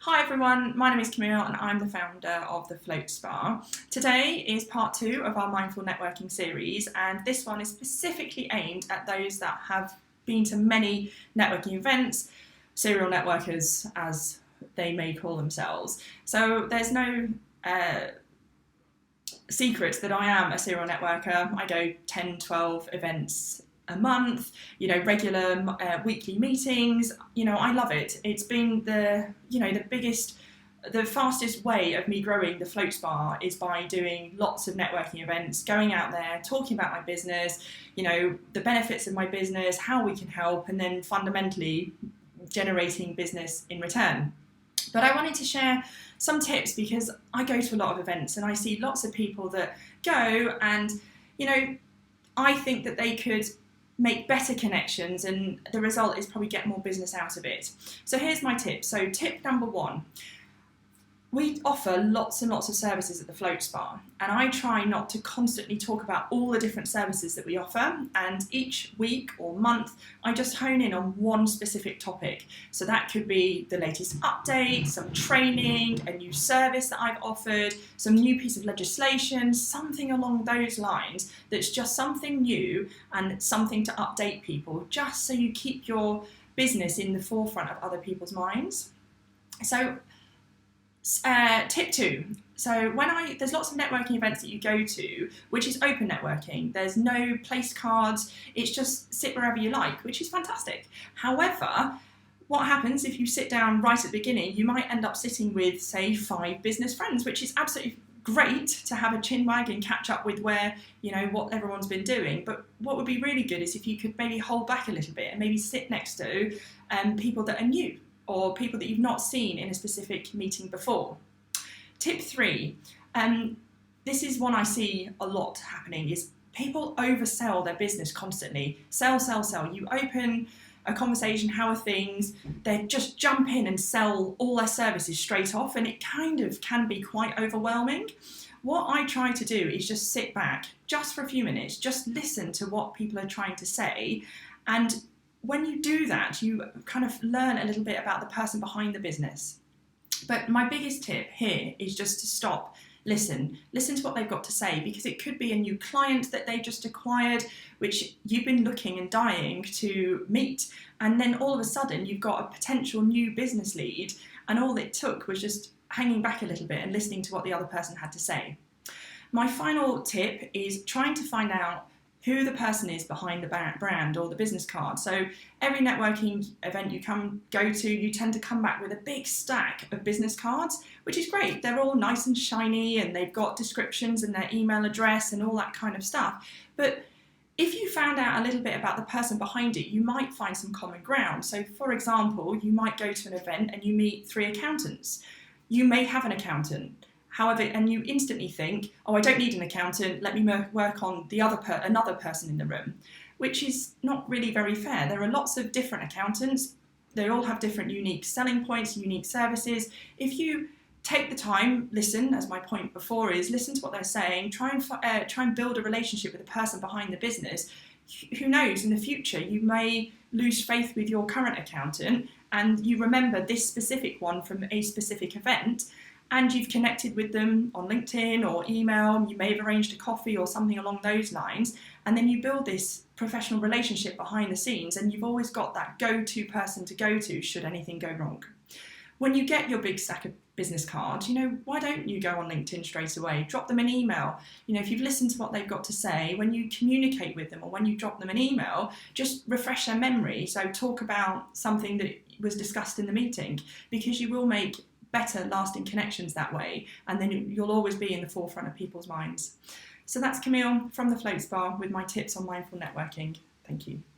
Hi everyone, my name is Camille and I'm the founder of the Float Spa. Today is part 2 of our Mindful Networking series, and this one is specifically aimed at those that have been to many networking events, serial networkers as they may call themselves. So there's no secret that I am a serial networker. I go 10, 12 events a month, regular weekly meetings. I love it. It's been the fastest way of me growing the Float Spa is by doing lots of networking events, going out there, talking about my business, the benefits of my business, how we can help, and then fundamentally generating business in return. But I wanted to share some tips because I go to a lot of events and I see lots of people that go and, I think that they could make better connections and the result is probably get more business out of it. So here's my tip. So tip number 1. We offer lots and lots of services at the Float Spa, and I try not to constantly talk about all the different services that we offer, and each week or month I just hone in on one specific topic. So that could be the latest update, some training, a new service that I've offered, some new piece of legislation, something along those lines that's just something new and something to update people, just so you keep your business in the forefront of other people's minds. So tip 2. So there's lots of networking events that you go to, which is open networking. There's no place cards. It's just sit wherever you like, which is fantastic. However, what happens if you sit down right at the beginning? You might end up sitting with, say, 5 business friends, which is absolutely great to have a chin wag and catch up with what everyone's been doing. But what would be really good is if you could maybe hold back a little bit and maybe sit next to people that are new, or people that you've not seen in a specific meeting before. Tip 3, this is one I see a lot happening, is people oversell their business constantly. Sell, sell, sell. You open a conversation, how are things? They just jump in and sell all their services straight off, and it kind of can be quite overwhelming. What I try to do is just sit back just for a few minutes, just listen to what people are trying to say, and when you do that, you kind of learn a little bit about the person behind the business. But my biggest tip here is just to stop, listen to what they've got to say, because it could be a new client that they just acquired, which you've been looking and dying to meet. And then all of a sudden you've got a potential new business lead, and all it took was just hanging back a little bit and listening to what the other person had to say. My final tip is trying to find out who the person is behind the brand or the business card. So every networking event you go to, you tend to come back with a big stack of business cards, which is great. They're all nice and shiny and they've got descriptions and their email address and all that kind of stuff. But if you found out a little bit about the person behind it, you might find some common ground. So for example, you might go to an event and you meet 3 accountants. You may have an accountant. However, and you instantly think, oh, I don't need an accountant, let me work on another person in the room, which is not really very fair. There are lots of different accountants. They all have different unique selling points, unique services. If you take the time, listen, as my point before is, listen to what they're saying, try and build a relationship with the person behind the business. Who knows, in the future, you may lose faith with your current accountant and you remember this specific one from a specific event, and you've connected with them on LinkedIn or email, you may have arranged a coffee or something along those lines, and then you build this professional relationship behind the scenes, and you've always got that go-to person to go to should anything go wrong. When you get your big stack of business cards, why don't you go on LinkedIn straight away? Drop them an email. If you've listened to what they've got to say, when you communicate with them or when you drop them an email, just refresh their memory. So talk about something that was discussed in the meeting, because you will make better lasting connections that way, and then you'll always be in the forefront of people's minds. So that's Camille from the Float Spa with my tips on mindful networking. Thank you.